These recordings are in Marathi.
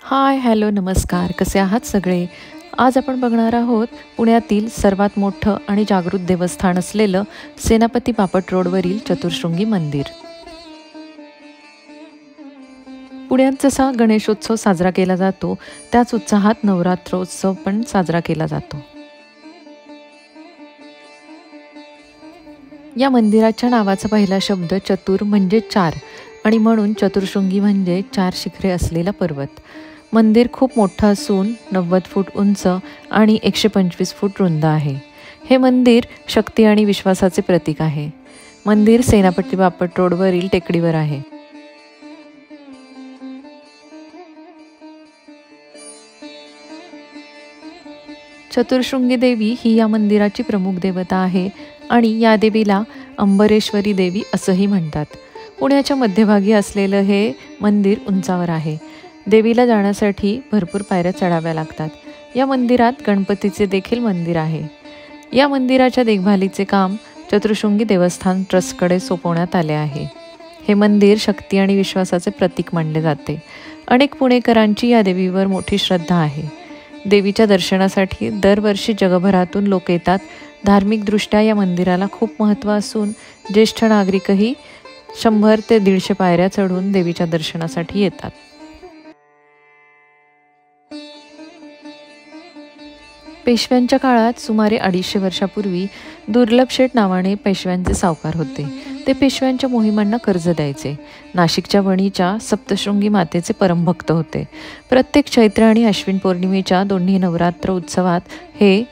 हाय, हॅलो, नमस्कार. कसे आहात सगळे? आज आपण बघणार आहोत पुण्यातील सर्वात मोठं आणि जागृत देवस्थान असलेलं सेनापती बापट रोडवरील चतुःशृंगी मंदिर. पुण्यात जसा गणेशोत्सव साजरा केला जातो, त्याच उत्साहात नवरात्रोत्सव पण साजरा केला जातो. या मंदिराच्या नावाचा पहिला शब्द चतुर म्हणजे चार आणि म्हणून चतुःशृंगी म्हणजे चार शिखरे असलेला पर्वत. मंदिर खूप मोठं असून 90 फूट उंच आणि 125 फूट रुंद आहे. हे मंदिर शक्ती आणि विश्वासाचे प्रतीक आहे. मंदिर सेनापती बापट रोडवरील टेकडीवर आहे. चतुःशृंगी देवी ही या मंदिराची प्रमुख देवता आहे आणि या देवीला अंबरेश्वरी देवी असंही म्हणतात. पुण्याच्या मध्यभागी असलेलं हे मंदिर उंचावर आहे. देवीला जाण्यासाठी भरपूर पायऱ्या चढाव्या लागतात. या मंदिरात गणपतीचे देखील मंदिर आहे. या मंदिराच्या देखभालीचे काम चतुःशृंगी देवस्थान ट्रस्टकडे सोपवण्यात आले आहे. हे मंदिर शक्ती आणि विश्वासाचे प्रतीक मानले जाते. अनेक पुणेकरांची या देवीवर मोठी श्रद्धा आहे. देवीच्या दर्शनासाठी दरवर्षी जगभरातून लोक येतात. धार्मिकदृष्ट्या या मंदिराला खूप महत्त्व असून ज्येष्ठ नागरिकही 100 ते 150 पायऱ्या चढून देवीच्या दर्शनासाठी येतात. पेशव्यांच्या काळात सुमारे 250 वर्षापूर्वी दुर्लभ शेठ नावाने पेशव्यांचे सावकार होते. ते पेशव्यांच्या मोहिमांना कर्ज द्यायचे. नाशिकच्या वणीच्या सप्तशृंगी मातेचे परमभक्त होते. प्रत्येक चैत्र आणि अश्विन पौर्णिमेच्या दोन्ही नवरात्र उत्सवात हे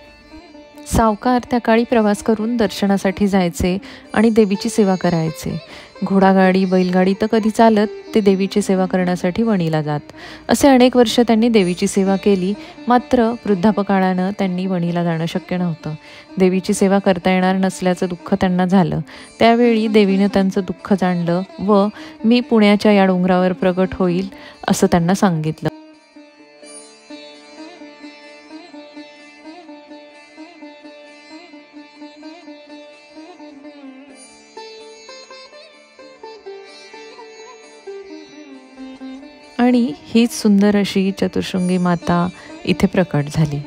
सावकार त्या काळी प्रवास करून दर्शनासाठी जायचे आणि देवीची सेवा करायचे. घोडागाडी, बैलगाडी तर कधी चालत ते देवीची सेवा करण्यासाठी वणीला जात. असे अनेक वर्ष त्यांनी देवीची सेवा केली. मात्र वृद्धापकाळानं त्यांनी वणीला जाणं शक्य नव्हतं. देवीची सेवा करता येणार नसल्याचं दुःख त्यांना झालं. त्यावेळी देवीनं त्यांचं दुःख जाणलं व मी पुण्याच्या या डोंगरावर प्रगट होईल असं त्यांना सांगितलं. आणि हीच सुंदर अशी चतुःशृंगी माता इथे प्रकट झाली.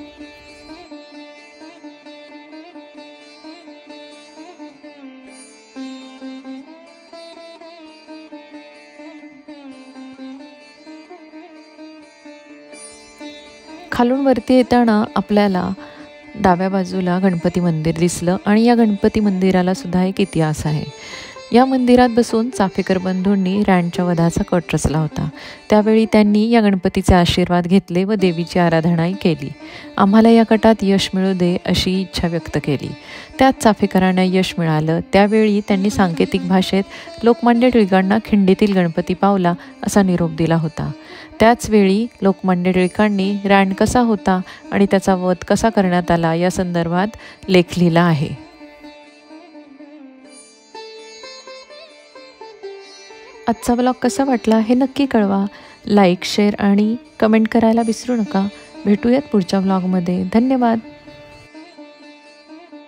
खालून वरती येताना आपल्याला डाव्या बाजूला गणपती मंदिर दिसलं आणि या गणपती मंदिराला सुद्धा एक इतिहास आहे. या मंदिरात बसून चाफेकर बंधूंनी रॅनच्या वधाचा कट रचला होता. त्यावेळी त्यांनी या गणपतीचे आशीर्वाद घेतले व देवीची आराधनाही केली. आम्हाला या कटात यश मिळू दे अशी इच्छा व्यक्त केली. त्यात चाफेकरांना यश मिळालं. त्यावेळी त्यांनी सांकेतिक भाषेत लोकमान्य टिळकांना खिंडीतील गणपती पावला असा निरोप दिला होता. त्याचवेळी लोकमान्य टिळकांनी रॅन कसा होता आणि त्याचा वध कसा करण्यात आला या संदर्भात लेख लिहिला आहे. आजचा ब्लॉग कसा वाटला हे नक्की कळवा. लाईक, शेअर आणि कमेंट करायला विसरू नका. भेटूयात पुढच्या ब्लॉगमध्ये. धन्यवाद.